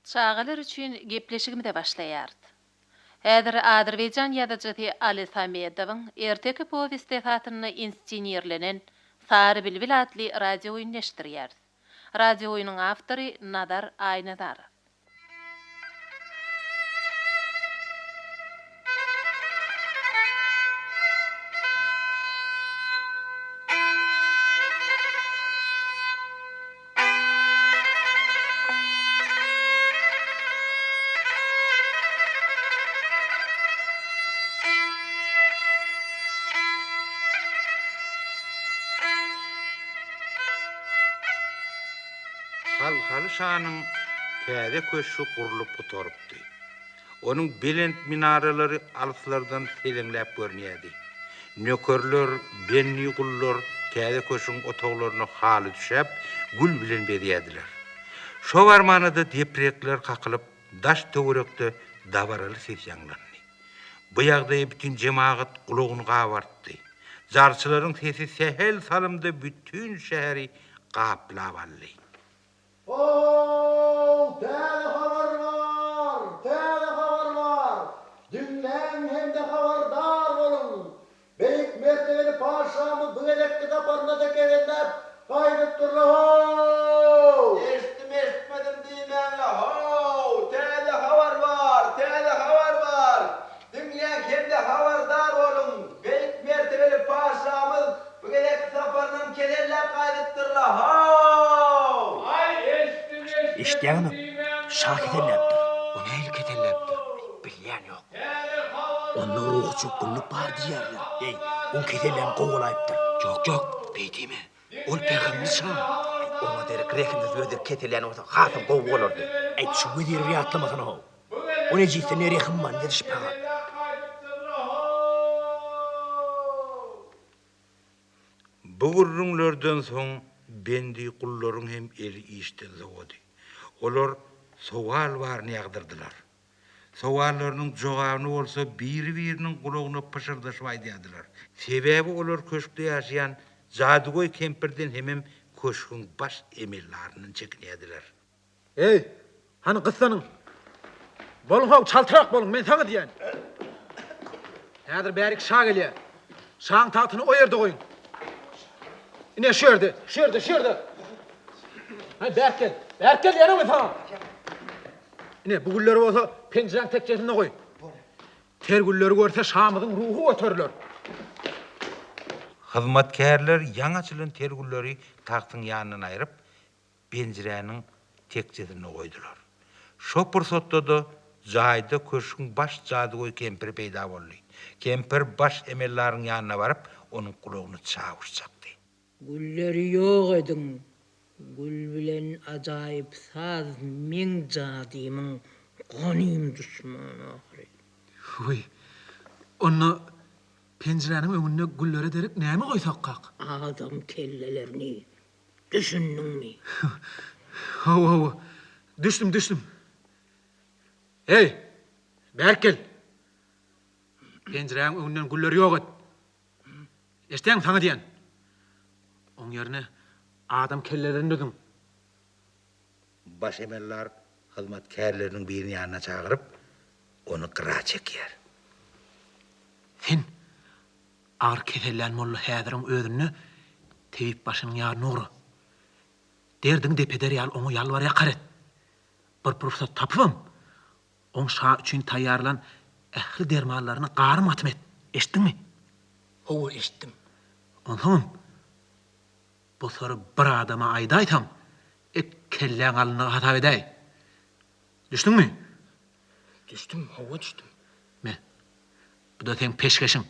Çağalar üçün gepleşigimi de başlaýardy. Häzir Azerbaýjan ýazyjy Ali Samedowyň erteki powestdehatyny inscenierlenen Sary Bilbil adly radio oýun neşdirýär. Radio oýunyň awtory Nadar Aýnazar. Halkalı şanyň käde köşü gurulyp oturypdy. Onuň belent minaralary alyslardan selenläp görnýärdi. Nökörler, benni gullar käde köşüň otoglaryna haly düşäp, gül bilen berýärdiler. Şo barmanyda deprekler kakylyp, daş töwerekde dabaraly ses ýanglandy. Bu ýagdaý bütün jemaat gulagyny gabartdy. Jarçylaryň sesi sehel salymda bütün şäheri gaplap aldy. Täze habar var, täze habar var. Dünden hem de habardar olun. Beyik mertebeli paşamı bu elekki taparına gelender, kaydıp durla. Eşitmedim diyememle. Täze habar var, täze habar var. Dünden hem de habardar olun. Beyik mertebeli paşamız bu elekki taparına gelender, kaydıp durla. İştiyağını şah ketellepdir. O neyle ketellepdir? Bilýän ýok. Onda ruhu çok günlük bar diýerler. O ketellem gowalayıpdyr. Jok, beýdimi? Ol peýgamber şah. Ona derek rekinde öder ketellen orta hatym gow bolardy. Şu wedir ýatlamagyna o. O nejise nerehim man derişpä. Bu gurrunlardan soň bendi gullaryň hem eli işten zowady. Olar sowal barny ýagdyrdylar. Sowallarynyň jogabyny bolsa biri-biriniň gulagyna pışyrdaşyp aýdýardylar. Sebäbi olar köşkde ýaşaýan Jadygoý kempirden hemem köşküň baş emellarynyň çekinýärdiler. Ey, hani kızsanın. Bolun hok çaltırak bolun, men sana diyen. Häzir bärik şa gelýär. Şaň tatyny o ýerde goýun. Ine şu ýerde. Hay Berkel ýene mi sana? Ine bu gülleri bolsa penjireň tekjesine goý. Ter gülleri görse şamyzyň ruhu ötürler. Hyzmatkerler ýaňa açylan tergülleri taktyň ýanyna aýryp, penjiräniň tekjesine goýdular. Şo pursatda da jaýda köşküň baş Jadygoý kempir peýda boldy. Kempir baş emellaryň ýanyna baryp, onuň kulagyny çaýuş çakdy. Gülleri yok edin. Gül bilen acayip saz men jadymyň ganyym düşmany ahire. Uy, onu penjiräniň öňüne güllere derek näme goýsak kak? Adam kellelerini düşündüňmi? Ho, düşdüm. Hey, Berkel. Penjiräniň öňünden güller ýok et. Eşdeň sana diýen. Oň ýerine adam kellelerini dökün. Baş emellar hyzmatkerleriniň birini ýanyna çagyryp, onu kıra çekýär. Sen ağır ketellen molla häziriň özüni tebip başynyň ýaryna ugra. Derdiň depeder ýal oňa ýalbar ýakaret. Bir pursat tapypam. Oň şa üçin taýýarlan ähli dermanlaryny garym atym et. Eşitdiňmi? Howa eşitdim. Onhum. Bu soru bir adama aýda aýtam. Kelläň alyny hata edäý. Düşdüňmi? Düşdüm, howa düşdüm. Bu da sen peşkeşiň.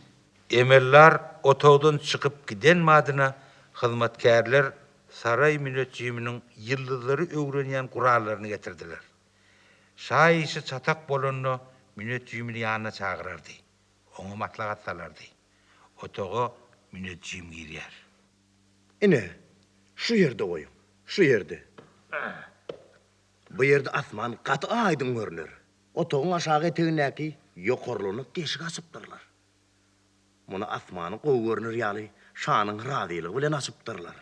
Emellar otogdan çykyp giden madyna hyzmatkerler saray münetjiminiň ýyldyzlary öwrenýän guralaryny getirdiler. Şa işi çatak bolanyny münetjiminiň ýanyna çagyrardy. Oňa matlagat salardy. Otoga münetjim girýär. Ine, şu ýerde goýun, şu ýerde. Bu ýerde asman gaty aýdym görünür. Otogyň aşağı eteginäki ýokarlyny deşik asypdyrlar. Muna asmany gowy görünür ýaly şanyň radylygy bilen asypdyrlar.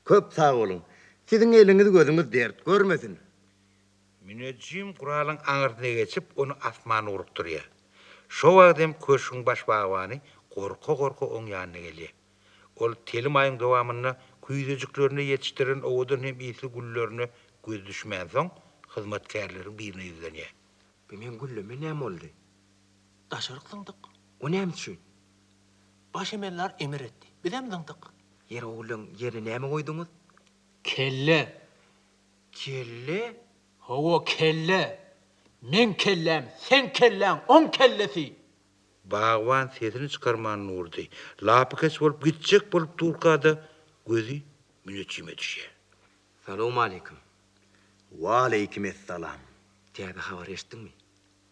Köp sağ olun. Sizin eliniz gözünüz dert görmesin. Müneccim Kural'ın aňyrtyna geçip onu asmana urup durýar. Şo wagdem köşüň baş bagwany gorka-gorka oň ýanyna gelýär. Ol telim aýyň dowamyny küýdejiklerini ýetişdiren owadan hem ýetli güllerini göz düşmän soň hyzmatkarlaryň birine ýüzlenýär. Men gülleme näme boldy? Daşaryklandyk. O näme üçin? Başemenler emir etdi. Bizem dyndyk. Yer oğulun yerine näme goýduňyz? Kelle. Kelle? Hawa kelle. Men kellem, sen kellen, on kellesi. Bagwan sesini çıkarmanyny urdy. Lapy kes bolup gitjek bolup durkada gözü Müneccime düşýär. Salamu aleykum. Wa aleykumesselam. Täze habar eşitdiňmi?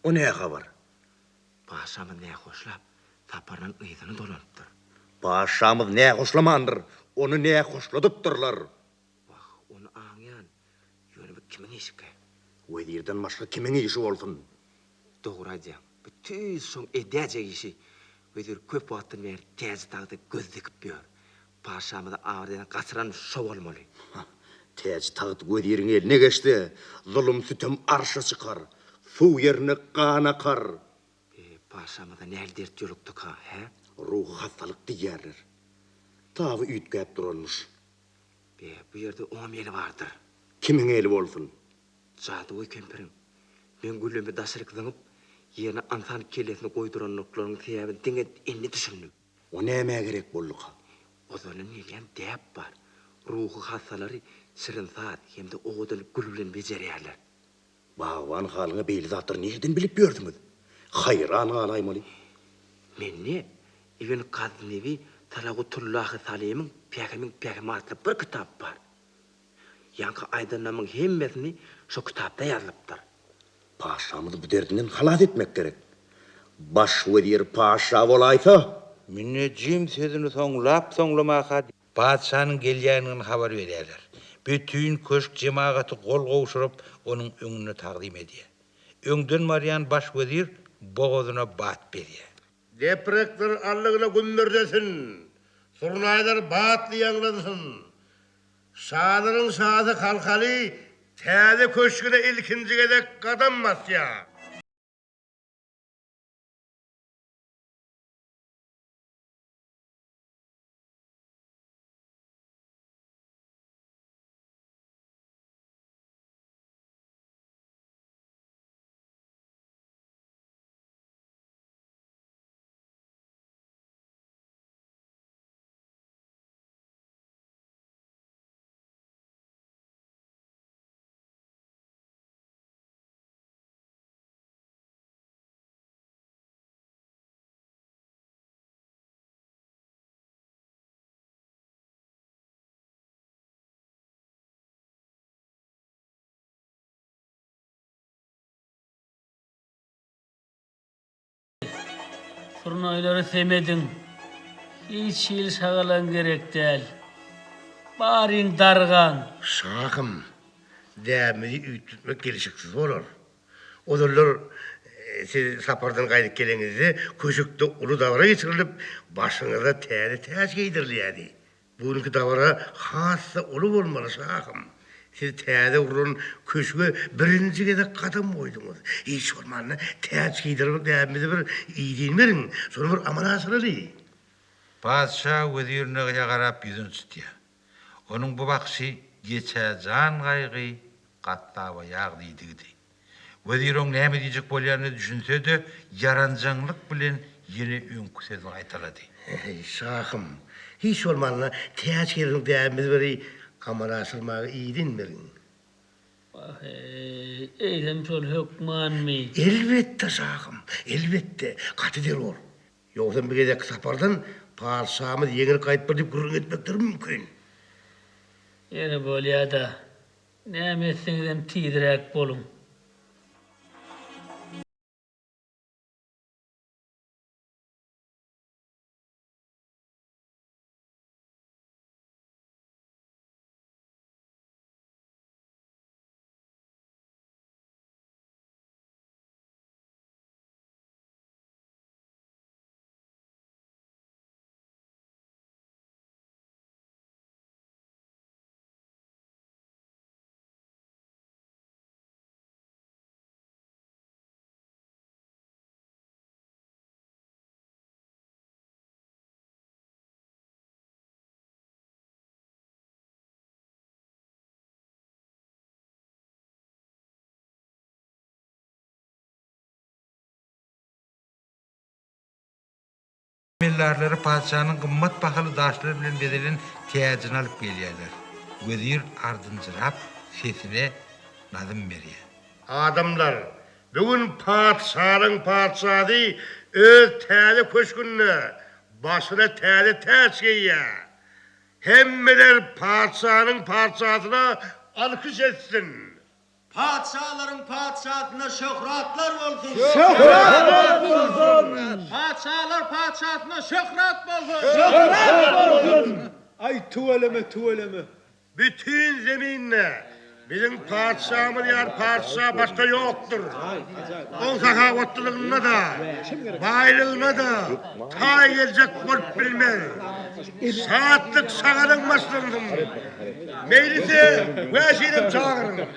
O ne habar? Paşamyz näme hoşlap, sapardan ýyzyny dolanypdyr. Paşamyz ne hoşlamandyr? Onu ne hoşladypdyrlar? Bak, onu aňyan. Ýöne kimin işi? Wezirden başga kimin işi bolsun? Dogry aýdýaň. Bütün soň edäjek işi. Wezir köp wagtyny ber täze tagdy göz dikip ber. Paşamyz awrdan gaçyran şo bolmaly. Tez tağıt weziriň eline geçdi. Zulüm sütem arşa çykar. Suw ýerine kan akar. Paşamyza näle dert ýolukdyk ha, he? Ruh hastalyk diýerler. Taby üýtgäp duralmış. Bu ýerde 10 meli bardyr. Kimin eli bolsun? Jaduwy kemperim. Men güllemi daşyrykdyňyp, ýene ansan kelesini goýduranlyklaryň sebäbini diňe enni düşündim. O näme gerek boldy? Ozalyň nägen däp bar. Ruhu hastalary şirin saat hemde oğudan gül bilen bejerýärler. Bagwan halyňy beýle zatlar nerden bilip ýördiňiz? Hayran galaymaly. Menne Ibn Qaznevi Talagutullahi Salim'in Peygamber'e bir kitap bar. Yankı aydınlamın hemmesini şu kitapta yazılıptır. Paşamyzy bu derdinden halat etmek gerek. Baş wezir paşa bolaysa, Müneccim sözünü soňlap-soňlamaka padşanyň gelýäninden habar berýärler. Bütün köşk jemagaty gol gowşurup onuň öňüne taqdim edýär. Öňden marýan baş wezir boğazına bat berýär. Deprektir allıgına gündürdesin. Surnaydar batlı yanladısın. Şadarın şadı kalkalı, täze köşküne ilkinci gedek kadammas ya. Surnayları sevmedin. Hiç yıl şagalan gerek değil. Barin dargan. Şahım, dämidi ütütmek gelişiksiz olur. Odurlar siz sapardan qaydıp geleňizde köşükde ulu davara geçirilip başıňyza täze giydirilýärdi. Buňky davara hassa ulu bolmaly şahım. Siz täze urun köşüge birinji gede kadam goýduňyz. Hiç bolmany täze giydirip dämidi bir iýdin beriň, sonra bir amal asyraly. Padşa wezirine garap ýüzüni tutýar. Onun bu bakışı geçe can gaýgy gattaba ýagdydy. Wezir oň näme diýjek bolýaryny düşünse de yaranjanlyk bilen ýene öňkü sözüni aýtalady. Şahım, hiç olmalı täze giydirip dämidi bir amal asyrmagy iýdin beriň. Eylem şol hükman mi? Elbette şahım, elbette. Katıdır ol. Yoksa bir gece sapardan padşahımız yeğeni kayıp bir deyip gurrun etmektir mümkün. Yine bolýa da. Näme etseňizem tiýdirek bolun. Millarları padişahın kımmat bahalı daşları bilen bedelen tiyacını alıp gelýärler. Vezir ardıncırap sesine nazım berýär. Adamlar, bugün padişahı öz täze köşkünne başına täze täç geyýär. Hemmeler padişahın padişahına alkış etsin. Padişahların padişahına şöhratlar olsun. Padişahlar padişahına şöhret bolsun. Ay tuvaleme. Bütün zeminle bizim padişahımız yer padişah başka yoktur. O sakavatçılığına da, baylığına da ta gelecek bulup bilmez. Saatlik sağının başlandım. Meylisi veşirim çağırın.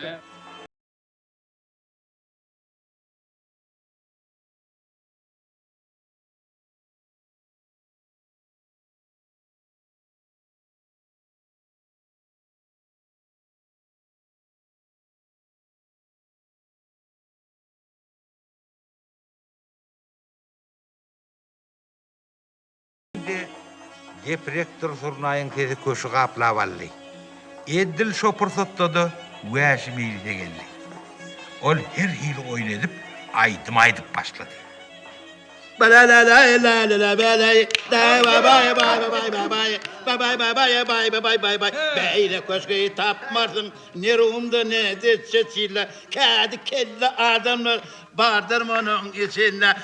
Gep rektor surnayın tezi köşü qaplavalli. Eddil şopur sotladı, väşi meýilde geldi. Ol her hili oyun edip, aydyp başladı. Beyle köşkeyi tapmarsın, ne ruhumda ne desesiyle, kedi kelle adamlar vardır onun içinde.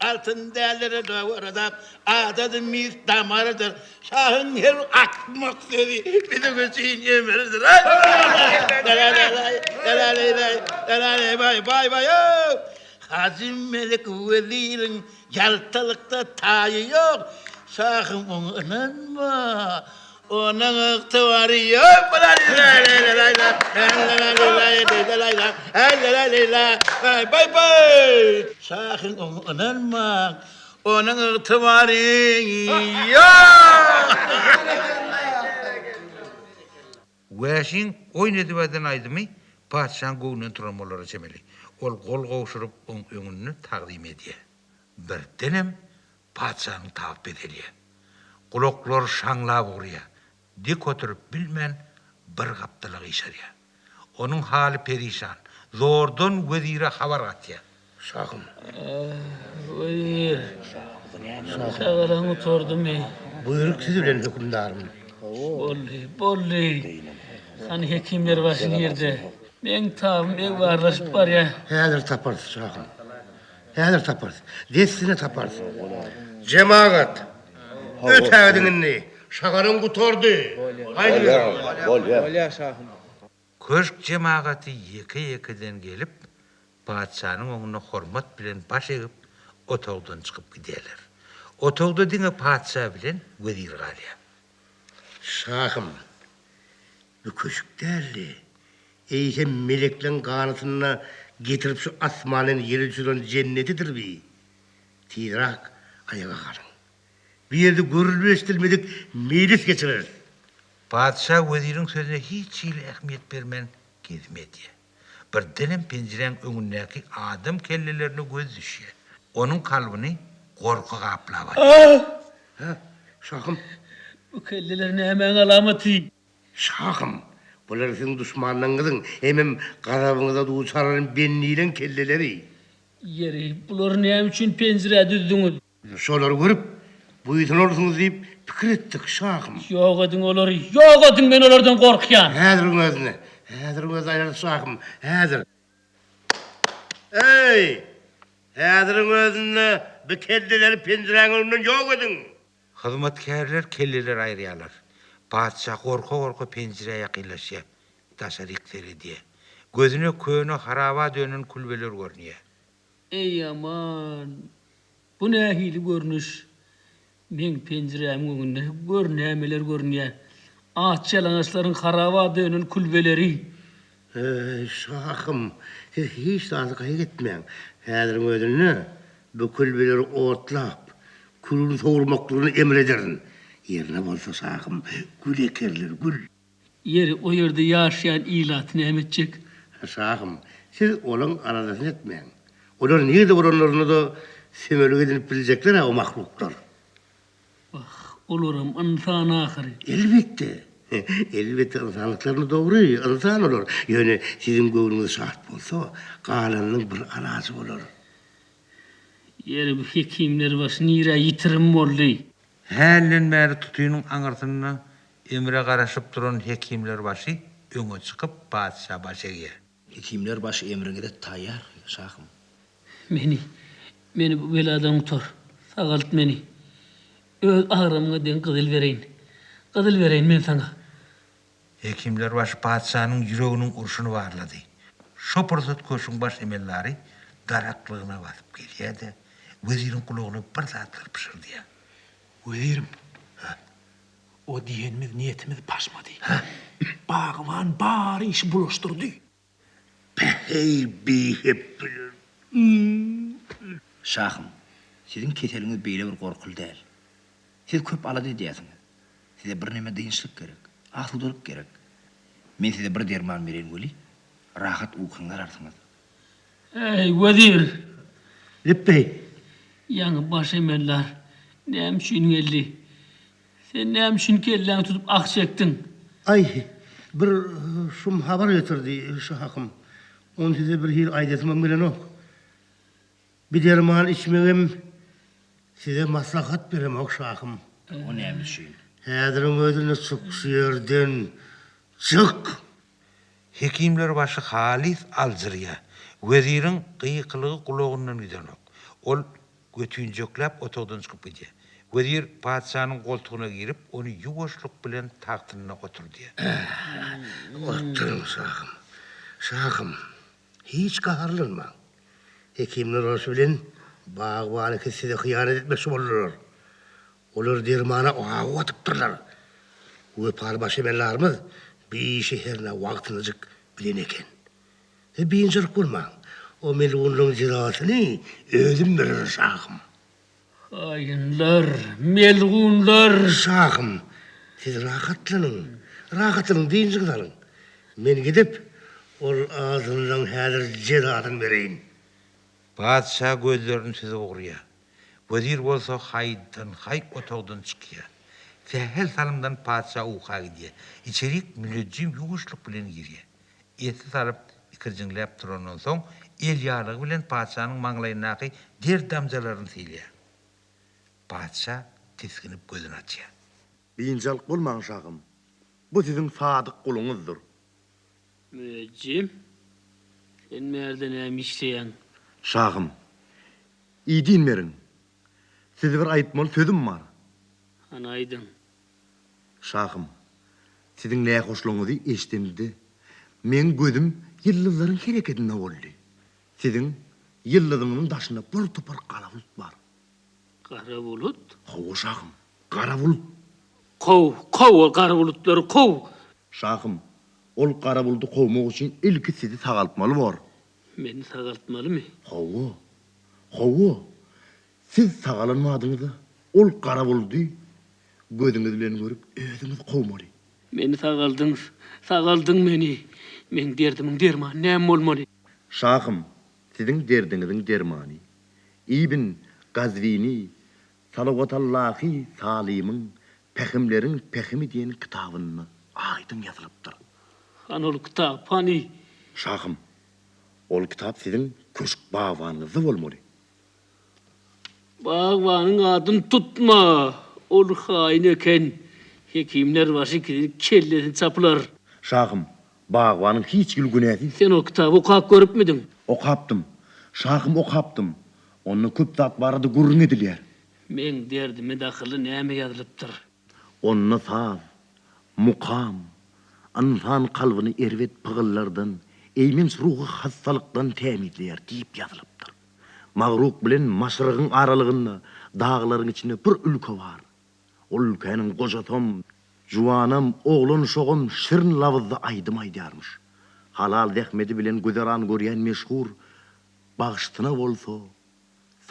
Altın değerleri doğurda, adadı mis damarıdır. Şahın her akmak sözü, bir de göçün emridir. Hazim Melik Vezirin yaltalıkta tayı yok. Şahım onun mu? Onun ıktıvarı yok. Şahım onun mu? Onun ıktıvarı yok. Wäşin oyun edibeden aydymy, padişahın göwünden turanmalara çemeli. Ol gol gowşurup oň öňüne taqdim edýär. Birdenem padişahın taap edilýär. Kulaklar şaňlap urýar. Dik oturup bilmän bir gapdalyk işarýar. Onuň haly perişan. Zordan vezire habar gatýar. Şahım. Vezir. Şagaran oturdum. Buyruk siz bilen hükümdarım. Bolli. Hani hekimler başın yerde. Men tam men varlaşıp var ya. Häzir taparsın şahım. Häzir taparsın. Destine taparsın. Cemaat. Ötädiňini şagarın gutordy. Haydi. Köşk cemaati ýeke-ýekeden gelip, padişahın oňuna hormat bilen baş egip, otogdan çykyp giderler. Otogda diňe padişah bilen vezir galýar. Şahım. Bu köşk derli. Eyse meleklerin kanatına getirip şu asmanın yeri süren cennetidir bi. Tirak ayağa kalın. Bir yerde görülmeştirmedik meclis geçirir. Padişah vezirin sözüne hiç ile ehmiyet vermen gitmedi. Bir denem pencerenin önündeki adam kellelerini göz düşüyor. Onun kalbini korku kaplavar. Ha, şahım. Bu kellelerin hemen alameti. Şahım. Bunlar senin düşmanlarınızın hemen karabınıza duçarların benliyle kelleleri. Yeri bunlar ne için pencere düzdünüz? Şoları görüp bu yüzden olursunuz deyip fikir ettik şahım. Yok edin oları, yok edin ben onlardan korkuyan. Häzir'in özüne. Häzir'in özü ayar şahım. Häzir. Ey! Häzir'in özüne bu kelleleri pencerenin önünden yok edin. Hizmetkarlar kelleler ayrıyalar. Padişah korku pencereye yakınlaşıyor. Taşarikleri diye. Gözüne köyüne haraba dönen kulbeler görünüyor. Ey aman, bu ne hili görünüş. Men penceremin önünde görnemeler görünüyor. Ağaç yalanaçların haraba dönen kulbeleri. Şahım, siz hiç daha kayık etmeyin. Häzir'in özüne bu kulbeleri otlap, kulunu soğurmaklarını emrederin. Yerine bolsa şahım, gül ekerler, gül. Yeri o yerde yaşayan ilat ne emetcek? Şahım, siz onun aradasını etmeyin. Olar niye de oralarını da semölük edinip bilecekler ha o mahluklar. Olurum insan ahiri. Elbette. Elbette insanlıklarını doğru, insan olur. Yani sizin gönlünüz şart bolsa, kalanının bir alası olur. Yeri bu hekimler baş nira yitirim boldy. Hällen bäri tutuynyň aňyrtyny emre garaşyp duran hekimler başy öňe çykyp padşa başyga. Hekimler başı emrine de tayyar şahım. Meni bu beladan tutar. Sagalt meni. Öz ağrımga den gyzyl bereyin. Gyzyl bereyin men sana. Hekimler başy padşanyň ýüreginiň urşuny barlady. Şo pursat köşüň baş emellary daraklygyna basyp gelýärdi. Weziriň kulagyna bir zatlar pişirdi. Vezirim. O diyenimiz niyetimiz paşmadı. Bağman bari işi bulaştırdı. Hey bir hep bilir. Şahım, sizin keteliniz beýle bir korkul değil. Siz köp aladı diýäsiňiz. Size bir neme dynçlyk gerek, ahlydyk gerek. Men size bir derman bereyim göli, rahat uykuňlar arsyňyz. Ey vezir, Leppey. yaňy baş emeller, näme üçin geldi? Sen näme üçin kelläňi tutup ak çekdiň? Ay, bir şum habar getirdi şahım. Onu size bir hil aýdatmam bilen ok. Bir derman içmegem size maslahat berem ok şahım. O näme üçin? Häziriň özüne çık şu yerden. Çık. Hekimler başy Halis Alzırya. Weziriň gıýklygy kulagyndan gidenok. Ol götünjeklap otogdan çykyp gidýär. Wezir padşanyň goltugyna girip, onu ýuwaşlyk bilen taktyna oturdy. Oturun şahım. Şahım, hiç kaharlanma. Hekimler olsa bilen bağbanı size hıyanet etmesi olurlar. Olur dermana oğa atıptırlar. Bu parbaşı emellarımız bir şehirine vaktinizcik bilen eken. Bir incirlik bulma. O melunluğun cirasını özüm verir şahım. Hainler, melgunlar. Şahım, siz rahatlanın deyincik alın. Men gidip, ol ağzından häzir ciratın vereyim. Padşa gözlerini size uğraya. Wezir bolsa haydan hay otogdan çykýar. Sehel salymdan padşa uqa gidýär. İçerik müneccim ýuwuşlyk bilen girýär. Eti salyp ikirjiňläp turandan soň el ýalygy bilen padşanyň maňlaýyndaky der damjalaryny silýär. Padşa tiskinip gözüni açýar. Beyinçalik bolmaň şahım. Bu sizin sadyk kuluňuzdur. Müneccim, sen merde näme işleýän? Şahım, iyi dinmerin. Size bir aýtmaly sözüm var. Anaydın. Şahım, sizin näme hoşluğuňyzy eşdimdi. Men gözüm ýyllyklaryň hereketine boldy. Sizin ýyllygyňyň daşynda bir topar kara bulut bar. Kara bulut? Hawa şahım, kara bulut. Kow o kara bulutları kow. Şahım, ol kara buluty kowmak üçin ilki sizi sagaltmaly bar. Meni sagaltmalymy? Hawa. Siz sagalanmadyňyzda ol kara buluty gözüňiz bilen görüp özüňiz kowmaly. Meni sagaldyň meni. Men derdimiň dermany näme bolmaly? Şahım, sizin derdiňiziň dermany İbn Gazvini Salavatallahi Salim'in Pehimlerin Pehimi diyen kitabını aydın yazılıptır. Han ol kitap hani? Şahım, ol kitap sizin köşk bağvanınızı olmalı. Bağvanın adını tutma. Ol hain eken. Hekimler başı kellesini çapılar. Şahım, bağvanın hiç gülgünesi. Sen o kitabı okap görüp müdün? Okaptım. Şahım okaptım. Onu köp zat barada gurrun edilýär. Men derdime daxily näme yazılıptır? Onna saz, mukam, insan kalbini ervet pıgıllardan, eymins ruhu hastalıktan temizleyer deyip yazılıptır. Mağruk bilen maşrığın aralygyny, dağların içinde bir ülke var. O ülkenin kocatom, juwanam, oğlun şoğum şirin lavızda aydım aýdýarmyş. Halal dehmedi bilen güzeran görýän meşhur, bağıştyna bolsa,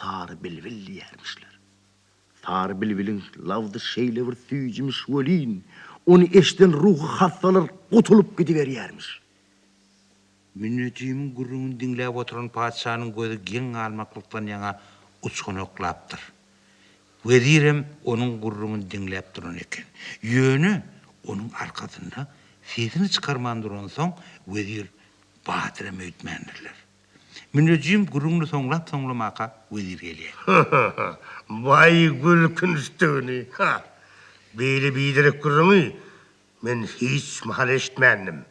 Sarı bilbil diýermişler. Sarı bilbilin lavdy şeýle bir süýjimiş welin, onu eşden ruhu hastalar gutulup gidiberýärmiş. Münneciğimin gurrunu dinlep oturan padişanın gözü gen almaklıktan yana uçkun oklaptır. Vezirem onun gurrunu dinlep duran eken. Yönü onun arkasında sesini çıkarman duran son vezir Bahadır'a öğütmendirler. Münneciğim gurrunu sonlamaka vezir geliyor. Vay gülkün üstüni. Böyle bidirek gurrunu men hiç mahal eşitmendim.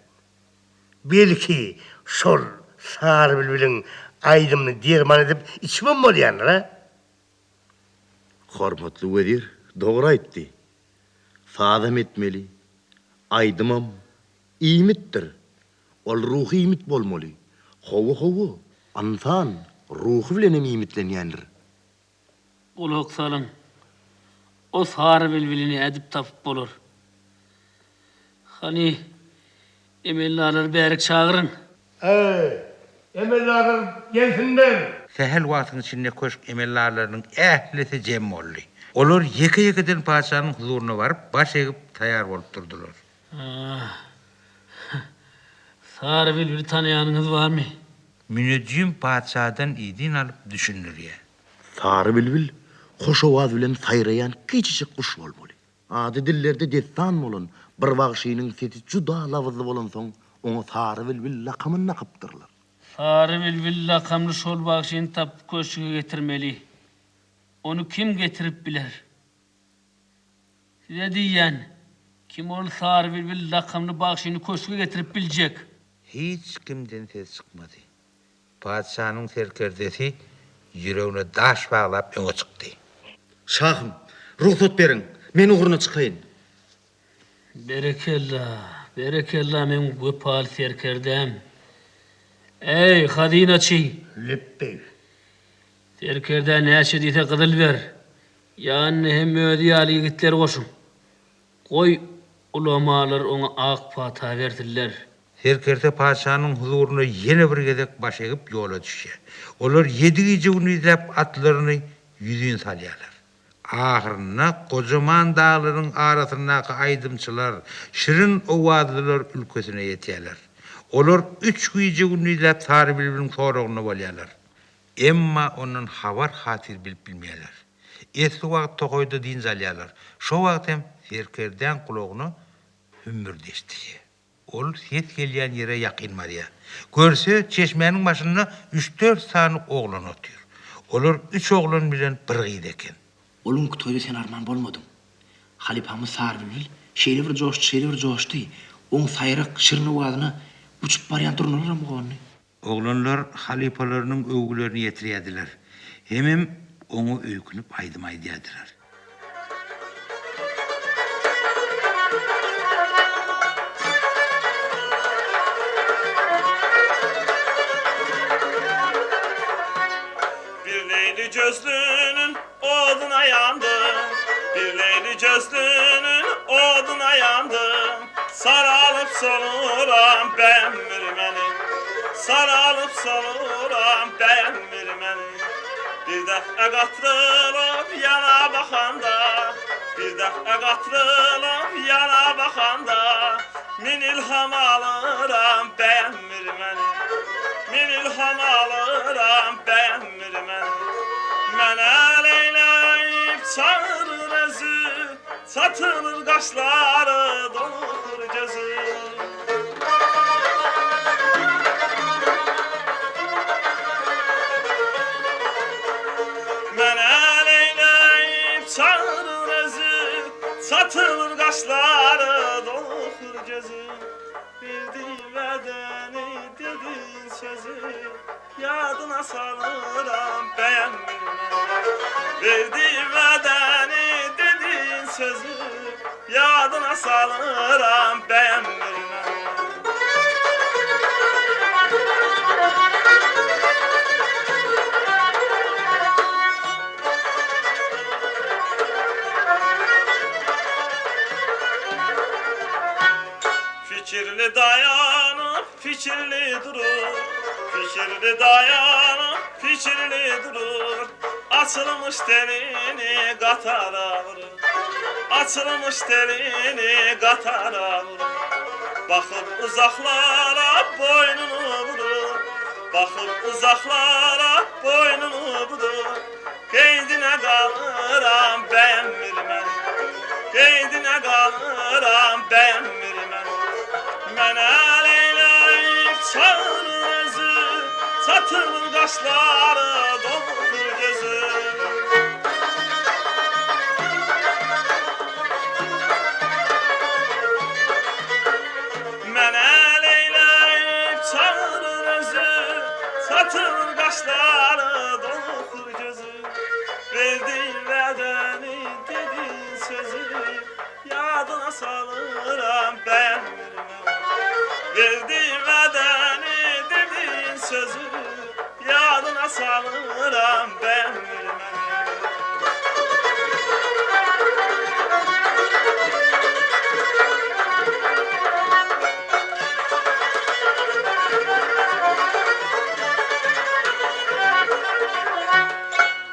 Belki şol sağır bülbülün aydımını dirman edip içmem bolýanlar ha? Hormatly vezir, dogry aýtdy. Sadam etmeli, aydymam iýmitdir. Ol ruhy iýmit bolmaly. Howa, ansan ruhy bilen iýmitlenýändir. Ulak salın. O sarı bilbilini edip tapıp bolur. Hani emellalar berik çağırın. Emellalar gelsinler. Sehel wagtyň içinde köşk emellarlarynyň ählisi jem boldy. Olar ýeke-ýekeden padişanyň huzuryna baryp baş egip taýýar bolup durdular. Sarı bilbili tanıyanınız var mı? Münneciğim padişadan idin alıp düşünürýär. Sarı bilbil hoş awaz bilen saýraýan kiçik kuş bolmaly. Ady dillerde destan bolan bir wagşynyň sesi juda lawazly bolan soň oňa sarı bilbil lakamyny nakypdyrlar. Sarı bilbili lakamlı şol bağışını tapıp köşküge getirmeli. Onu kim getirip biler? Size diýen, kim ol sarı bilbili lakamlı bağışını köşküge getirip biljek? Hiç kimden ses çıkmadı. Padişanyň serkerdesi yüreğine daş bağlap öňe çykdy. Şahım, ruhsat berin. Men uğruna çıkayın. Berekella men göpal serkerdem. Ey Hadinaçy, Leppey. serkerde näçe diýse gyzyl ber. Ýani hem özi ýaly ýigitler goşun. Goý ulamalar oňa ak pata berdiler. Serkerde padişanyň huzuruna ýene bir gezek baş egip ýola düşýär. Olar 7 gije unu izlep atlaryny ýüzüň salýarlar. Ahyrına kocaman dağlaryň arasyndaky aýdymçylar, şirin owazlylar ülkesine ýetýärler. Olar 3 gije unu izlep Sarı bilbilin soragyny bolýarlar. Emma onun habar hatir bilip bilmeýärler. Esli wagt togoýda din salýarlar. Şo wagt hem serkerden kulagyny hümmürdeşdi. Ol ses gelýän ýere ýakynmady. Görse çeşmenin başynda 3-4 sanyk oglan otýar. Olar 3 oglan bilen bir gyýdy eken. Olun toyda sen arman bolmadın. Halipamız Sarı bilbil, şeýle bir joşdy. Oň saýrak şirin owazyny uçup barýan turnalar mı? Oglanlar halipalarynyň öwgülerini ýetirýärdiler. Hemem oňa öýkünüp aýdymaýdylar. Bir leyli gözlünün oduna yandım. Bir leyli gözlünün oduna yandım. Saralıp soluram ben mürmeni. Saralıp soluram ben mürmeni. Bir dəfə qatırılıb yana baxanda. Bir dəfə qatırılıb yana baxanda. Min ilham alıram ben mürmeni. Min ilham alıram ben mürmeni. Mənə leyləyib çağırır özü. Satılır qaşları, dolur gözü. Mənə leyləyib çağırır özü. Satılır qaşları, dolur gözü. Bildiğin vədəni, dediğin sözü. Yadına salıram beğenmirməni. Verdiğin vədəni, dediğin sözü. Yadına salıram beğenmirməni. Fikirli dayanıp fikirli durur. Fikirli dayanıp fikirli durur. Açılmış telini qatara vurur. Açılmış telini qatara vurur. Bakıp uzaklara boynunu budur. Bakıp uzaklara boynunu budur. Qeydinə qalıram bəyənmir mən. Qeydinə qalıram bəyənmir mən. Mənə leyləyib çağırır özü, çatılır qaşları, dolur gözü. Mənə leyləyib çağırır özü, çatılır qaşları, dolur gözü. Verdin vədəni, dedin sözü, yadına salıram bəyənmir mən. Verdin vədəni, dedin sözü, yadına salıram bəyənmir mən.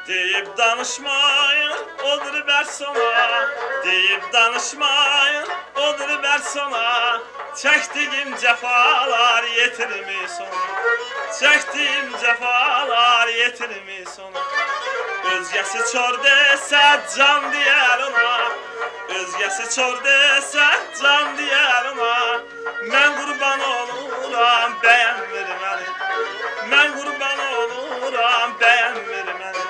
Deyib danışmayın, odur bər sona. Deyib danışmayın, odur bər sona. Çəkdiyim cəfalar yetirmi sona. Çəkdiyim cəfalar yetirmi sona. Özgəsi çor desə can deyər ona. Özgəsi çor desə can deyər ona. Mən qurban oluram, bəyənmir məni. Mən qurban oluram, bəyənmir məni.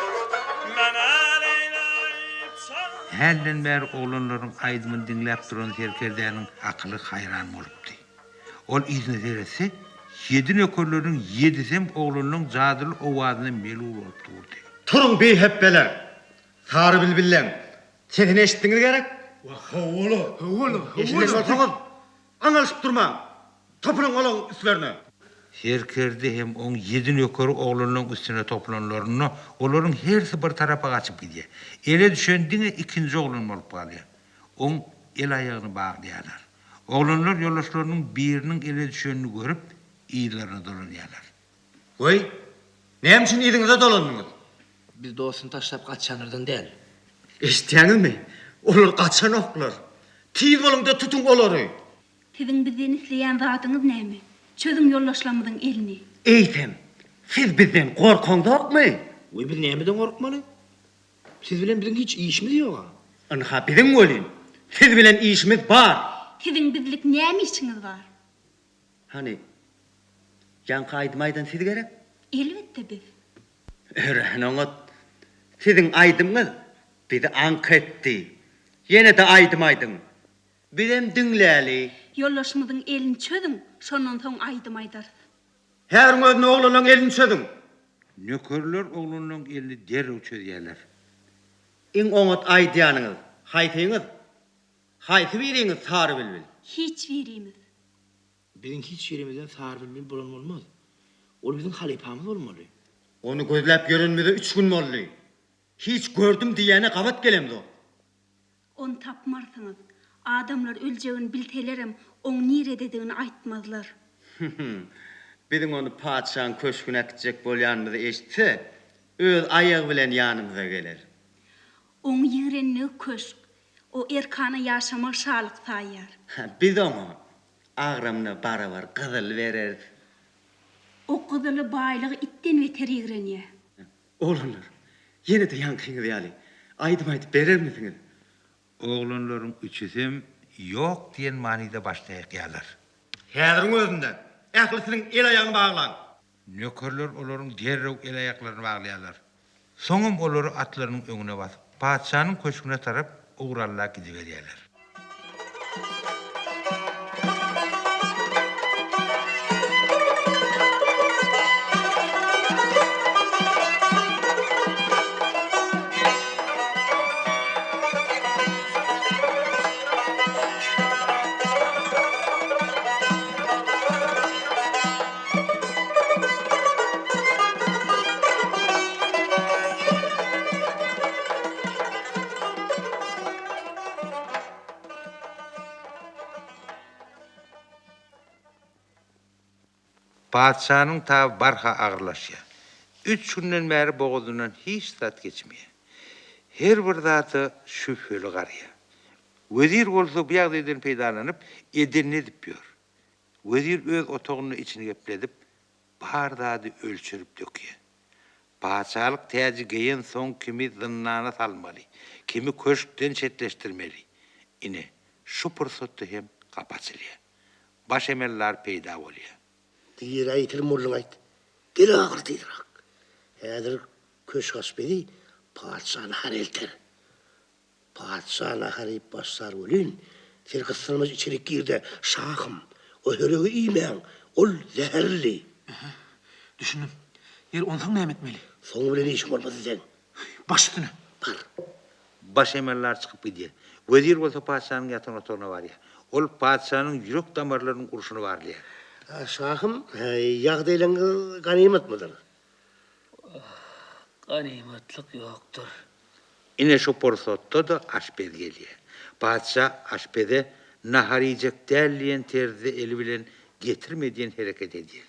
Mənə leyləyib çağır. Həlden bäri oğlanların aydımını dinläp duran Serkerdenin akıllı hayran bolupdy. Ol izni verese, 7 nökörlerin 7'si oğlanın cadyl owazyny melul bolup durdy. Turun beyheppeler. Sarı bilbillen. Seni eşittiniz gerek? Oğlu. Eşitmiş olsanız, anlaşıp durma. Topulun olun üstlerine. Serkerde hem 7 nökörü oğlanın üstüne toplanlarını, onların hersi bir tarafa kaçıp gidiyor. Ele düşendine ikinci oğlan olup kalıyor. On el ayağını bağlayalar. Oğlanlar yoldaşlarının birinin ele düşenini görüp iyilerini dolanıyorlar. Oy, neyim için iyiliğinize dolandınız? Biz dostunu taşlap kaçanırdan değil. İsteyeniz mi? Olur kaçan oklar. Tiz olun da tutun oları. Sizin bizden isleyen zatınız näme? Çözüm yollaşlamızın elini. Eğitim, siz bizden korkondok mu? Oy biz neyimden korkmalı? Siz bilen bizim hiç işimiz yok. Anha bizim olun. Siz bilen işimiz var. Sizin bizlik näme işiniz var? Hani, yan kaydımaydan siz gerek? Elbette biz. Öğrenonut, sizin aydımınız bizi anketti. Yine de aydımaydın. Bilem dinleyeli. Yollaşmızın elini çözün, şondan soň aydım aydar. Her gün oğlunun elini çözün. Nökörler oğlanın elini derrew çözýärler. İn onut aydiyanınız, haytıyınız. Hayti biriniz sarı bilbil. Hiç verimiz. Bizim hiç yerimizden sağır bilmeyen bulan olmaz. O bizim halifamız olmalı. Onu gözlep görünmede 3 gün mollu. Hiç gördüm diyene kavat gelemdi o. Onu tapmarsınız. Adamlar öleceğini biltelerem, onu nire dediğini aytmazlar. Bizim onu padişahın köşküne gidecek bolyanımızı eşitse, öz ayağı bilen yanımıza gelir. Onu yiğrenliği köşk. O erkanı yaşamak şalık sayar. Biz onu ağramına baravar kızıl veririz. O kızılı baylığı itten veter yiğreniye. Oğlanlar, yine de yankınız yali. Aydım aydıp verir misiniz? Oğlanların üçüsüm yok diyen manida başlayakyarlar. Häzirin özünde. Ählisinin el ayağını bağlan. Nökörler onların derrew el ayaklarını bağlayalar. Soňum olary atlarının öňüne basyp, padişanyň köşküne tarap uğrallar gidiberýärler. Padişanyň ta barha agyrlaşýar. 3 günden bäri boğazyndan hiç zat geçmeýär. Her bir zaty şüpheli garýar. Wezir bolsa bu ýagdaýdan peýdalanyp edenini edip ýör. Vezir öz otağını içine gepledip, bardadı ölçürüp döküye. Paçalık teci geyen son kimi zınnana salmalı, kimi köşkten çetleştirmeli. Ine şu fırsatı hem kapaçılıyor. Baş emeller peyda oluyor. Diýer aýtyr mullun aýt. Gel agır diýdirak. Häzir köş gaspedi paçany harelter. Paçany harip başlar bolyn. Sen kısılmaz içerik girdi. Şahım. O höregi iýmeň. Ol zäherli. Düşündüm. Yer ondan ne etmeli? Soňu bilen işin bolmaz sen. Baş üstüne. Bar. Baş emeller çıkıp gidiyor. Vezir bolsa paçanyň yatan otağına var ya. Ol paçanyň yürek damarlarynyň kurşuny var ya. Şahım, ýagdaýlaryň ganimet midir? Ganimetlik yoktur. Ine şu porsotto da aşped geliyor. Padşa aşpede nahar yiyecek derleyen terzi eli bilen getirmediyen hareket ediyor.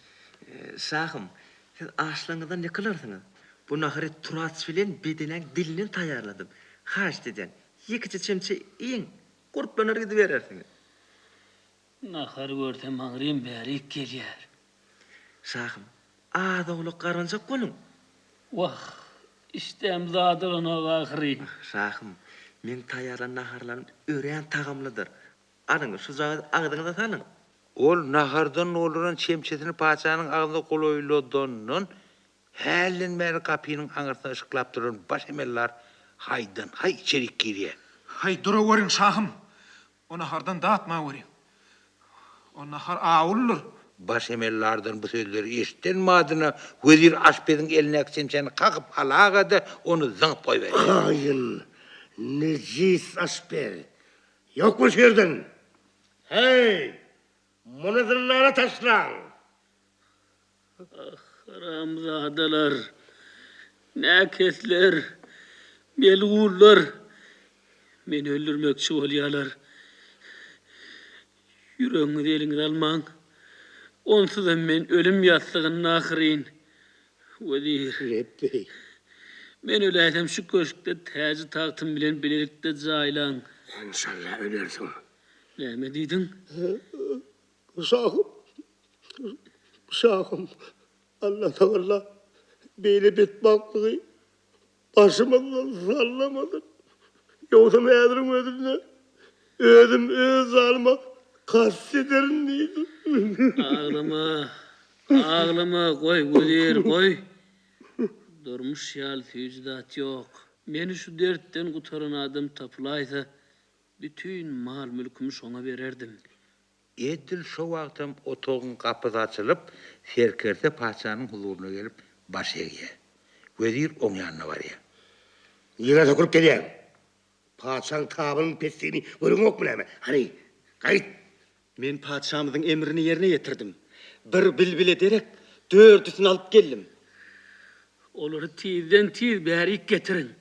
Şahım, siz aşlığınızdan ne kılarsınız? Bu naharı turaç bilen bedenen dilini tayarladım. Haş deden, yekici çemçe yiyin, kurtlanır gidiverersiniz. Nahar görsem ağrıyım beri geliyor. Şahım, ağzıqlı karınca konun. Vah, istem zadır ona ağrı. Şahım, men tayarlan naharlarım öreyen tağımlıdır. Alın, şu ağzınıza sanın. Ol nahardan oluran çemçesini paçanın ağzına koloylodonun hälin beri kapıyının aňyrsına ışıklap duran baş emeller haydan hay içerik giriyor. Hay dura görün şahım. O nahardan dağıtma görün. O nahar ağullur. Baş emellerden bu sözleri eşitten madyna vezir aşpedin eline çemçeni kakıp alağada onu zınıp koyuveriyor. Hain, necis aşper. Yok mu şerden? Hey, bunu zırnara taşlan. Haramzadalar, nakesler, melgullar, beni öldürmekçi olyalar. Yüreğinizi elinize alman, onsuz da men ölüm yastığının ahireyim. Vezir, Lebbey. men öleysem şu köşkte täze tahtım bilen bilelikde zaylan. İnşallah ölersin. Näme diýdiň? Uşağım, Allah Allah, beni betbaklığı başımdan sallamadı. Yoksa meyadırın ödüm öz alma kastederim neydi? Ağlama, koy Vezir, koy. Durmuş yal fücdat yok. Meni şu dertten kutaran adam tapılaysa, bütün mal mülkümü şona vererdim. Edil şu wagtam otağın kapısı açılıp, serkerde paçanın huzuruna gelip baş egiye. Vezir oň ýanyna barýar. Yine dokurup geleyim. Paçan tabının pesliğini görün ok mu näme? Hani, kayıt. Men padşamızın emrini yerine getirdim. Bir bilbil ederek dördüsünü alıp geldim. Olary tizden tiz bäri getirin.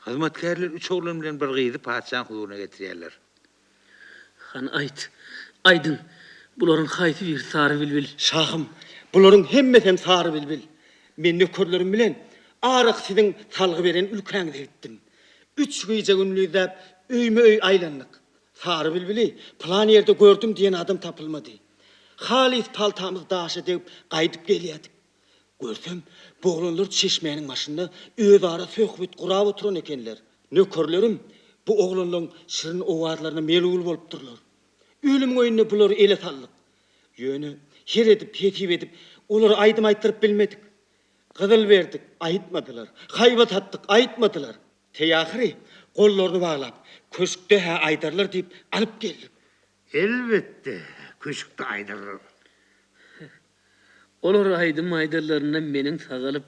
Hizmetkarlar üç oğlan bilen bir gyzy paçanın huzuruna getirýärler. Han ayt, aydın, buların haýsy bir sarı bilbil. Şahım, buların hemmesem sarı bilbil. Men nökörlerim bilen arık sizin salgı veren ülkäňize gittim. 3 gıýja günlüýde öýme öý aýlandyk. Sarı bilbili plan yerde gördüm diyen adam tapılmadı. Halis paltamız daşy deyip gaýdyp gelýärdik. Görsem, bu oğlanlar çeşmenin başında öz ara söhbet kurab oturan ekenler. Nökörlerim bu oğlanların şirin ovazlarına melul bolup durlar. Ölüm oyununa buları ele sallık. Yönü her edip, hetip edip, onları aydım ayttırıp bilmedik. Kızıl verdik, ayıtmadılar. Hayvat attık, ayıtmadılar. Teyahiri kollarını bağlap, köşkte ha aydarlar deyip alıp geldim. Elbette, köşkte aydarlar. Olar aydım aydarlarından menin sagalıp,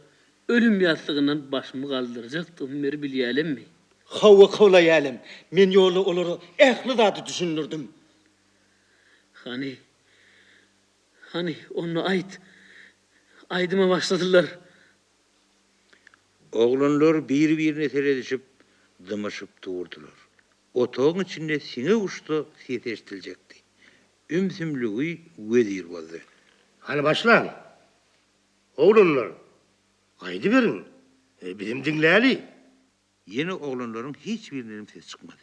ölüm yastığından başımı kaldıracaktım, beri bilýälim mi? Hava kavlayalım. Men yolu onları ehli zatı düşünürdüm. Hani onu aydıma başladılar. Oğlanlar bir-birine seredişip, dımışıp durdular. Otağın içinde sine uçtu ses eşitiljekdi. Ümsümlüğü vezir boldy. Hani başlan. Oğlunlar. Haydi verin. Bizim dinleyeli. Yeni oğlanların hiçbirinin ses çıkmadı.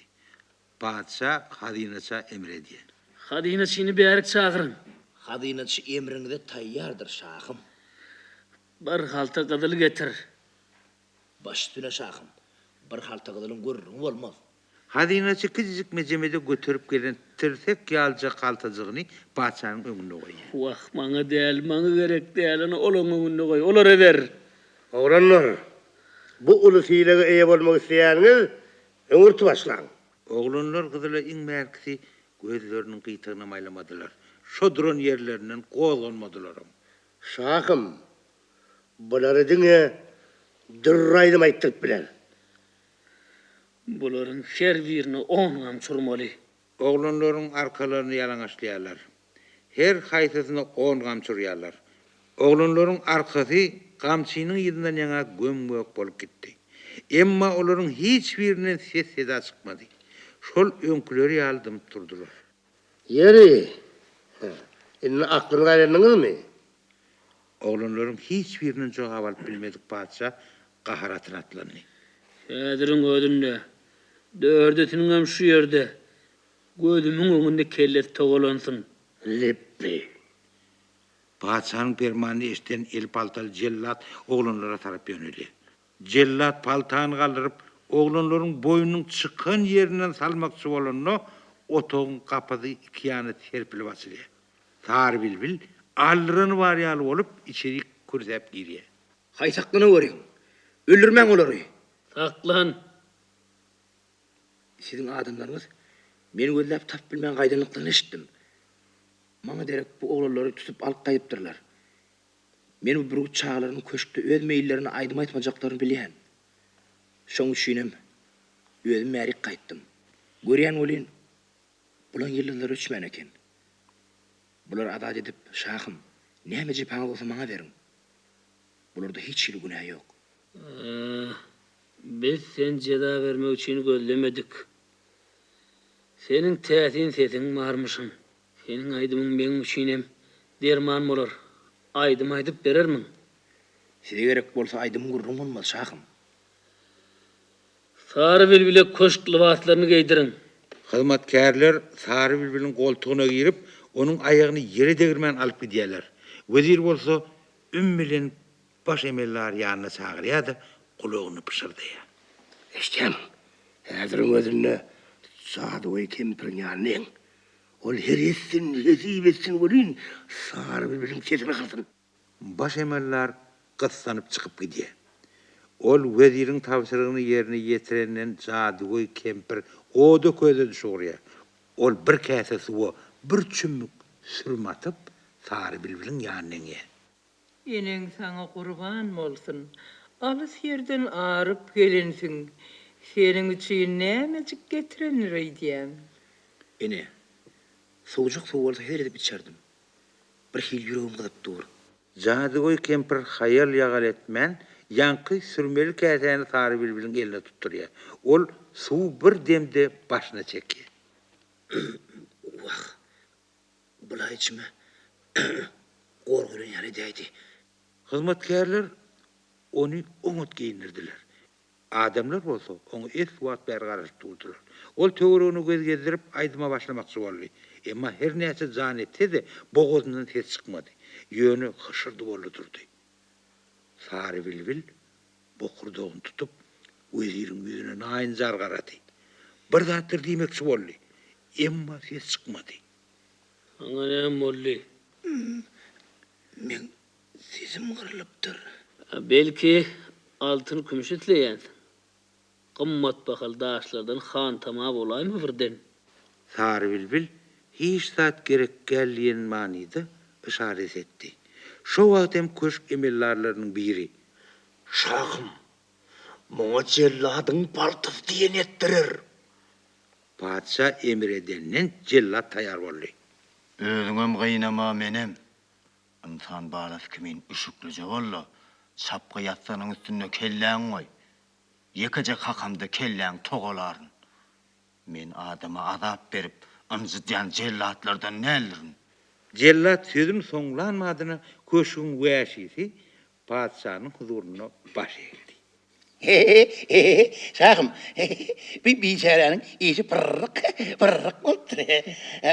Padşa hazinaça emrediyor. Hadinaçyny bärik çağırın. Hadynaçy emriňde taýýardyr şahym. Bir halta gydyl getir. Baş üstüne şahym. Bir halta gydylyň görürüň bolmaz. Hadinaçy küçücük mejemede götürüp gelen tirsek ýalja kaltazygyny paçanyň öňüne goýdy. Wah, maňa däl, maňa gerek däl, onu olaň öňüne goý. Olar eder. Ogranlar, bu uly hiýlege eýe bolmak isleýäňiz, öňürti başlaň. Oglanlar gyzyla iň märkisi gözleriniň gyýtygyna maýlamadylar. Şodron yerlerinden gowlanmadylar. Şahym, bulary diňe dürraýdym aýtdyryp biler. Bularyň her birini 10 gam çurmaly. Oglanlaryň arkalaryny ýalaňaçlaýarlar. Her haýsysyna 10 gam çurýarlar. Oglanlaryň arkasy gamçynyň ýydynyň ýaňa gömgök bolup gitdi. Emma olaryň hiç birinden ses seda çykmady. Şol öňküleri ýaldyp turdular. Yeri. Inni aklyny gaýrandyňyzmy? Oglanlaryň hiç birinin jogap alyp bilmedik paça gaharatyn atlandy. Häziriň ödünde. Dördetiniň hem şu ýerde. Gözümiň öňünde kellet togalansyn. Leppi. Paçanyň permany eşden el paltaly jellat oglanlara tarap ýöneldi. Jellat paltany galdyryp oglanlaryň boýunyň çykan ýerinden salmakçy bolanyny otogyň kapady iki ýany terpilip açyldy. Tar bilbil alryny barýaly bolup içeri kürzäp girýär. Haýsaklaňa görüň. Öldürmäň olary. Saklan. Sizin adamlarınız meni gözläp tap bilmän gaýdanlyklaryny eşitdim. Maňa derek bu oglanlary tutup alyp gaýdypdyrlar. Men bu bir çağlaryň köşkde öz meýillerini aýdym aýtmajaklaryny bilýän. Şoň üçinem özüm märik gaýtdym. Görýän bolyn, bulan ýyllar öçmän eken. Bular adat edip, şahym, näme jepaňy bolsa maňa beriň. Bularda hiç ýyl günah ýok. Biz sen ceda vermek için gözlemedik. Senin täsin sesin barmyşyň. Senin aýdymyň beň üçinem derman bolar. Aýdym aýdyp berermiň. Size gerek bolsa aýdym gurrun bolmaz şahym. Sary bilbile köşk libaslaryny giydirin. Hyzmatkarlar sary bilbilin goltugyna girip, onun aýagyny ýere degirmän alyp gidýärler. Wezir bolsa üm bilen baş emellar ýanyna çagyrýardy, kulagyny pişirdi. Eştem, häziriň özünde Sadowy kempiriň ýanyň. Ol her etsin, hezip etsin bolyn, sary bilbilin sesini kırsın. Baş emellar gysanyp çykyp gidýär. Ol weziriň tawsyrygyny ýerine ýetirenden Sadowy kempir oda köze düşürýär. Ol bir käse suwa bir çümmük sürmatyp sary bilbilin ýanyna ýer. Eneň saňa gurban bolsun. Alys ýerden aryp gelensiň. Seniň üçin nämejik getirenler diýem. Ene, soğucuk soğuk olsa her edip içerdim. Bir hil yüreğim gıdıp dur. Sadowy kempir hayal ýagal etmän, ýanky sürmeli käseni sary bilbilin eline tutturýar. Ol suw bir demde başyna çekýär. Wah, bulay içime gorgulan ýary däýdi. Hyzmatkarlar onu oňat giyinirdiler. Adamlar bolsa onu es wagt ber garaşyp durdular. Ol töweregini göz gezdirip aýdyma başlamakçy boldy. Emma her näçe jan etdi de boğazyndan ses çykmady. Ýöne hyşyrdy bolup durdy. Sary bilbil bokurdogyny tutup weziriň ýüzüne naýyn jar garady. Bir zatdyr diýmekçi boldy. Emma ses çykmady. Aňa näme boldy? Men sesim gyrlypdyr. Belki altın kümüş etleýänsiň. Gymmat bahal daşlardan han tamam bolaymy birden? Sary bilbil hiç zat gerek gelýän manyda işaret etdi. Şo wagt hem köşk emellarlarynyň biri. Şahım, maňa jelladyň paltys diýen etdirir. Paça emir edenden jellat taýar boldy. Özüňem gynama menem. Insan balas kimin üşüklüje bolla. Çapqa yatsanyň üstünde kelläň goý. Ýekejek hakamda kelläň togalaryn. Men adama azap berip, anjydýan jellatlardan nälirin? Jellat sözüm soňlanmadyna köşüň wäşisi paçanyň huzuryna baş egdi. Şahım, bir biçarenin işi pırrık bolup bolupdyr.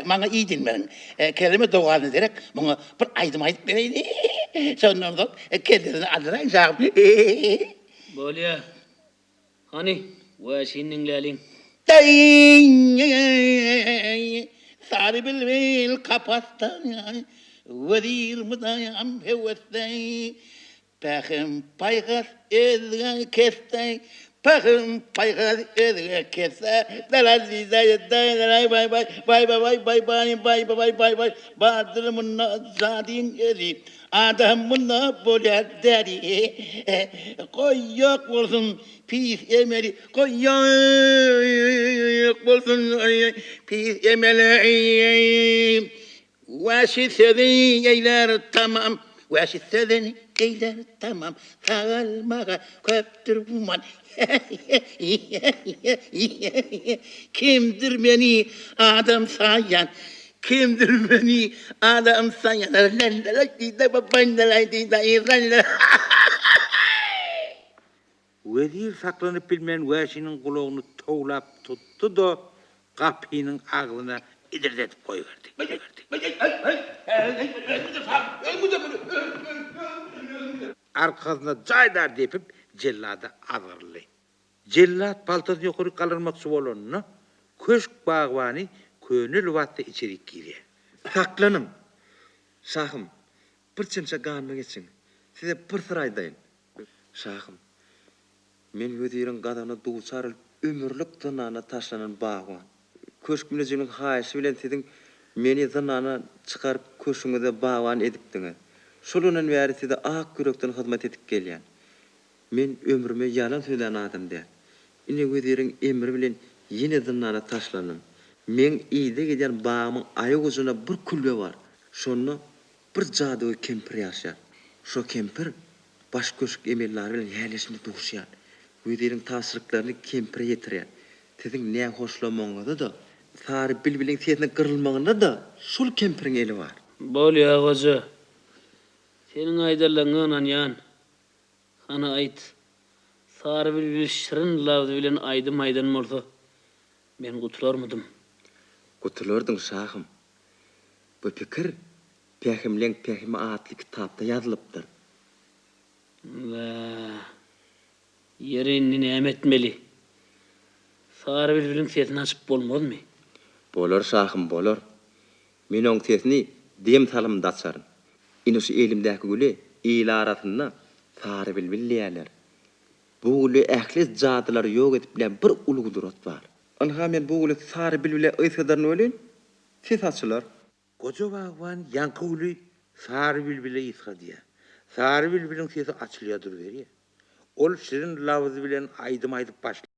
Maňa iyi dinmeň. Kelime dogan ederek maňa bir aýdym aýdyp bereydi. Şondan soň kellerini aldyraň şagym. Bolya. Hani ve şinin lälin. Sarı bilbil kapastan vedir mudayam hevesden pahım paygas ezgen kestay pahım paygas ezgen kestay dalazi day bay bay bay bay bay bay bay bay bay bay bay badrımın zadin ezi adamın bolak dedi koyyak olsun pis emeli koyyak olsun pis emeli vaşi sedin eyler tamam vaşi sedin eyler tamam sağalmağa köptür buman kimdir beni adam sayan kimdir beni adam sayan Vezir saklanıp bilmeyen Väşinin kulağını toğlap tuttu da kapının ağzına idirdetip koyverdi. Arkasına caydar depip cellada azarlı. Cellat paltası yukarı kalırmakçı olanına köşk bağvanı könül vatta içerik giriyor. Saklanım. Şahım, bir çimşe ganmak için size bir sır aydayın. Şahım, men veziriň gadany duçar ömürlük tınana taşlanan bağwan. Köşk bilejiniň haýysy bilen siziň meni zynana çykaryp köşüňize bağwan edipdiňiz. Şolunan bäri size ak yürekden hyzmat edip gelýän. Men ömrüme yalan söyleyen adam däl. Ine veziriň emri bilen ýene zynana taşlanam. Men iyide giden bağımın ayak ucuna bir kulbe var. Şonu bir jadygy kempir ýaşar. Şo kempir baş köşk emelleri bilen ýerleşmede duşýar. Veziriň tasyrlyklaryny kempir ýetirýär. Siziň näme hoşlamaňyzda da, sary bilbiliň sesine gyrylmagyna da şol kempiriň eli var. Bolya goja. Senin aýdarlaryňdan ýan. Hana aýt. Sary bir şirin lawzy bilen aýdym aýdan bolsa, men gutularmydym. Gutulardyň şahym. Bu pikir Peygamberleň Peygamber atly kitapda ýazylypdyr. Ve yerini näme etmeli? Sary bilbilen sesini açyp bolmazmy? Bolar şahym bolar. Men oň sesini dem salymda açarym. Inoşy elimdäki güli ýyl arasyna sary bilbilýärler. Bu güli ählis jadylar ýok edip bilen bir uly gudurat bar. Anha men bu güli sary bilbile ýysadarny ölen ses açylar. Koca bağvan yankı ulu sarı bilbile ýyska diýär. Sarı bilbilen sesi açylýadyr berýär. Ol şirin lawzy bilen aýdym aýdyp başlar.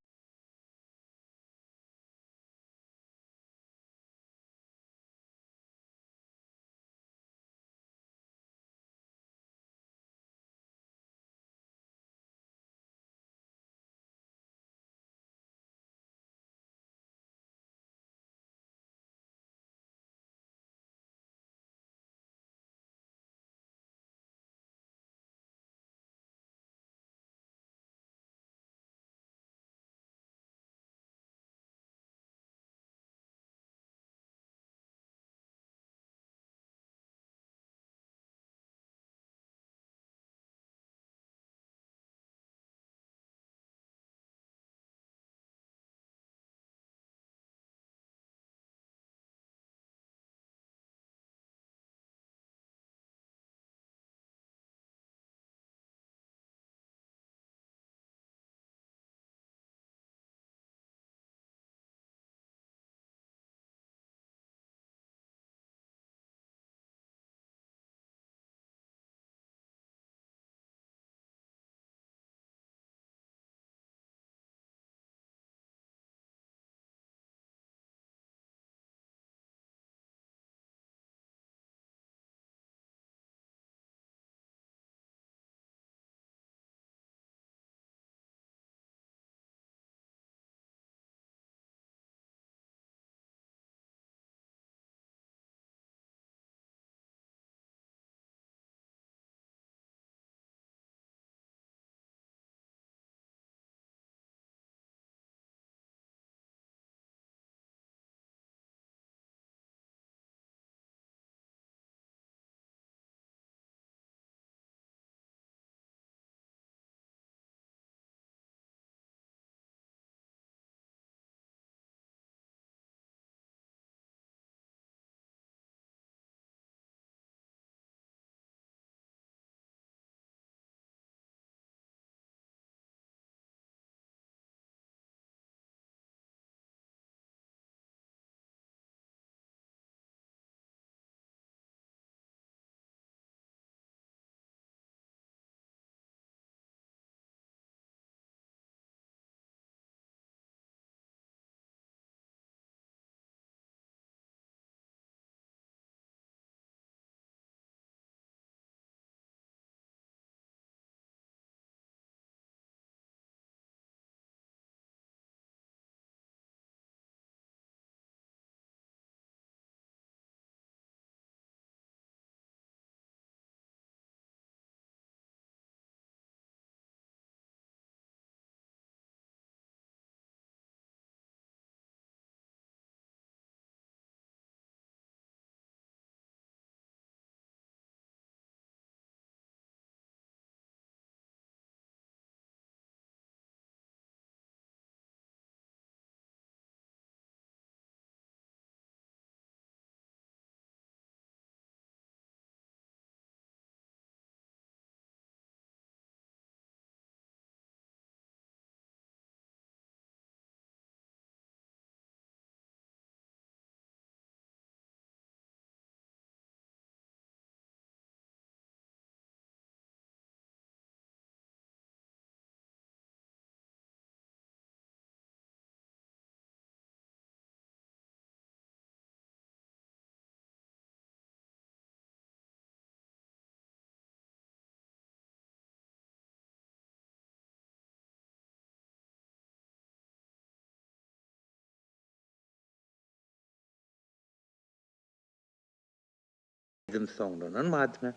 Bizim soňlanan madime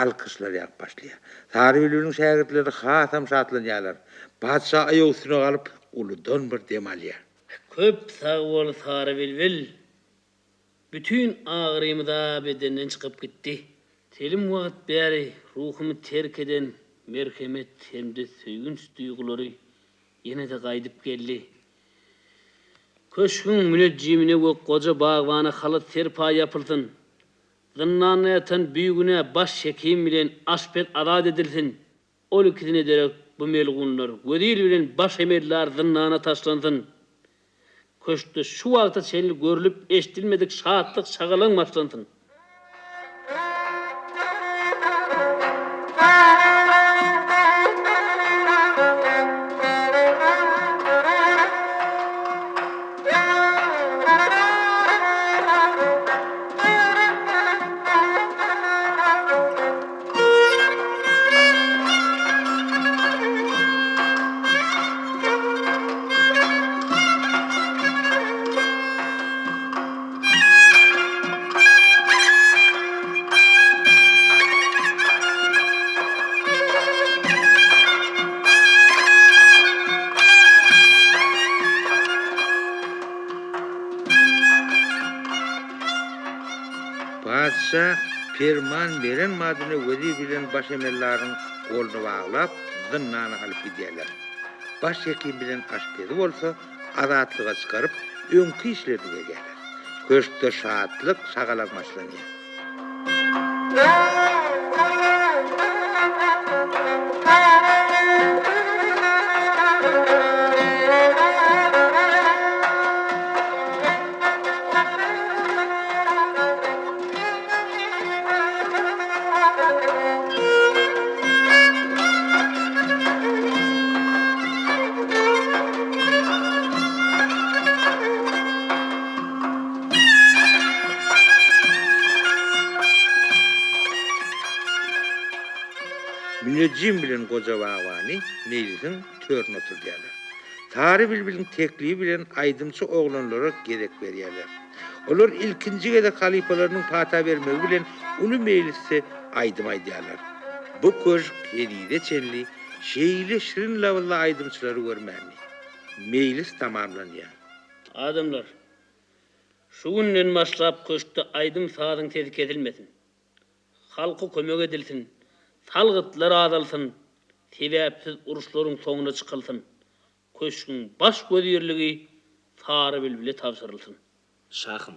alkışlar ýap başlaýar. Sary Bülbülüň şägirtleri hasam şatlanýarlar. Padşa aýagy üstüne galyp uludan bir dem alýar. Köp sag bol Sary Bülbül. Bütün ağrym da bedenden çykyp gitdi. Telim wagt bäri ruhumy terk eden merhemet hemde söýgünç duýgulary ýene-de gaýdyp geldi. Köşkün münejjimine we goja bagwana halat serpa ýapylsyn. Zınnanna yatan büyügüne baş şekim bilen aşpet azad edilsin. Ol ikisine derek bu melgunlar, wedir bilen baş emellar zınnana taşlansın. Köşkde şu wagtda şenli görülüp eşdilmedik şahatlyk şagalan başlansın. Padşa ferman beren madine wedir bilen baş emellaryň goluna baglap zınnana alyp gidýärler. Baş hekim bilen aşpedi bolsa azatlyga çykaryp öňkü işlerini berýärler. Köşkde şatlyk şagalan başlanýar. Münejjim bilen goja bagwany mejlisin törüne oturýarlar. Sary Bülbülüň teklibi bilen aýdymçy oglanlara gerek berýärler. Olar ilkinji gede halifalarynyň pata bermegi bilen uny mejlisse aýdym aýdýarlar. Bu köşk heride çenli, şeýle şirin lawly aýdymçylary görmänli. Mejlis tamamlanýar. Adamlar, şu günden başlap köşkde aýdym sadyň tezik edilmesin. Halky kömek edilsin. Salgytlar azalsın, sebäpsiz uruşlaryň soňuna çykylsyn. Köşküň baş gözýerligi Sary Bülbüle tapşyrylsyn. Şahym,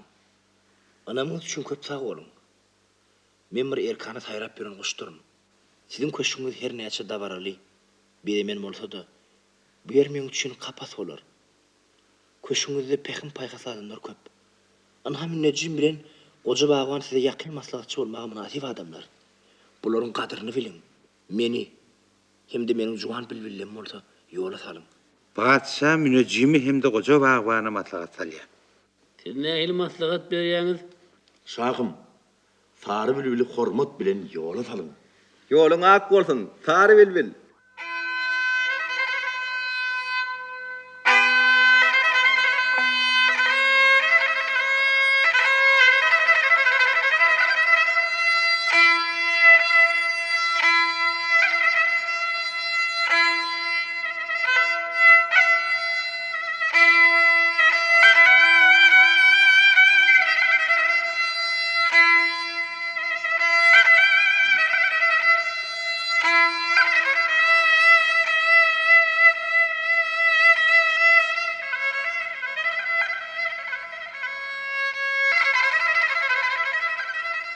anamyň üçin köp sag bolun. Men bir erkany taýrap beren goşdurym. Siziň köşküňiz her näçe dabaraly, beremen bolsa-da, bu yer men üçin kapas bolar. Köşküňizde pekin paýgasy adamlar köp. Ana münejjim bilen goja bagwan size ýakyn maslahatçy bolmagy münasip adamlar. Bularyň kadryny bilin. Meni hemde meniň juwan bilbilem bolsa ýola salyň. Padşa münejjimi hemde goja bagwana maslahat salýar. Siz nähili maslahat berýäňiz? Şahym, Sary Bülbüli hormat bilen ýola salyň. Ýoluň ak bolsun, Sary Bülbül.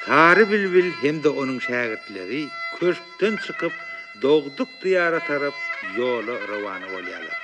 Sary Bülbül hem de onun şägirtleri köşkden çykyp dogduk diýara tarap ýola rawany bolýarlar.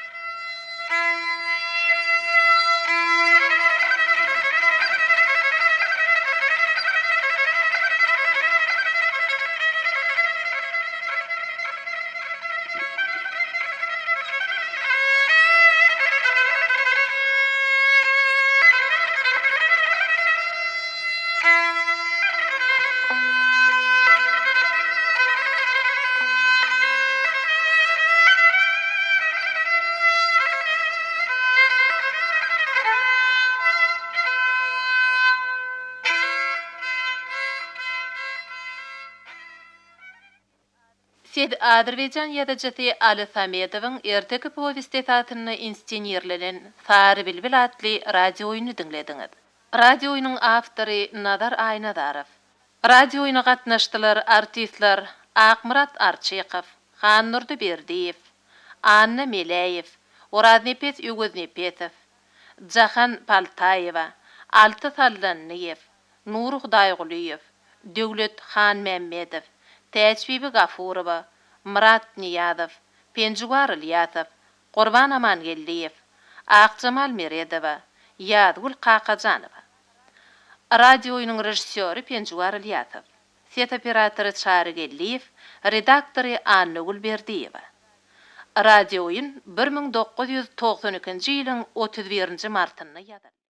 Sed Azerbaycan ýazyjysy Ali Samedowyň erteki powestetatyny inscenierlenen Sary Bilbil adly radio oýuny dinlediňiz. Radio oýunyň awtory Nadar Aynazarow. Radio oýuna gatnaşdylar artistler Akmurat Arçykow, Xan Nurdiberdiýew, Anna Meleýew, Oraznepet Ögöznepetow, Jahan Paltaýewa, Alty Sallanniýew, Nuruh Daýgulyýew, Döwlet Xan Memmedow, Täçbibi Gafurowa, Murat Niýazow, Penjugwar Ilyasow, Gurban Amangelliýew, Akjamal Meredowa, Ýazgul Kakajanowa. Radio oýunyň rejissöri Penjugwar Ilyasow, set operatory Çary Gelliýew, redaktory Anna Gulberdiýewa. Radio oýun 1992-nji ýylyň 31-nji martyny ýazyldy.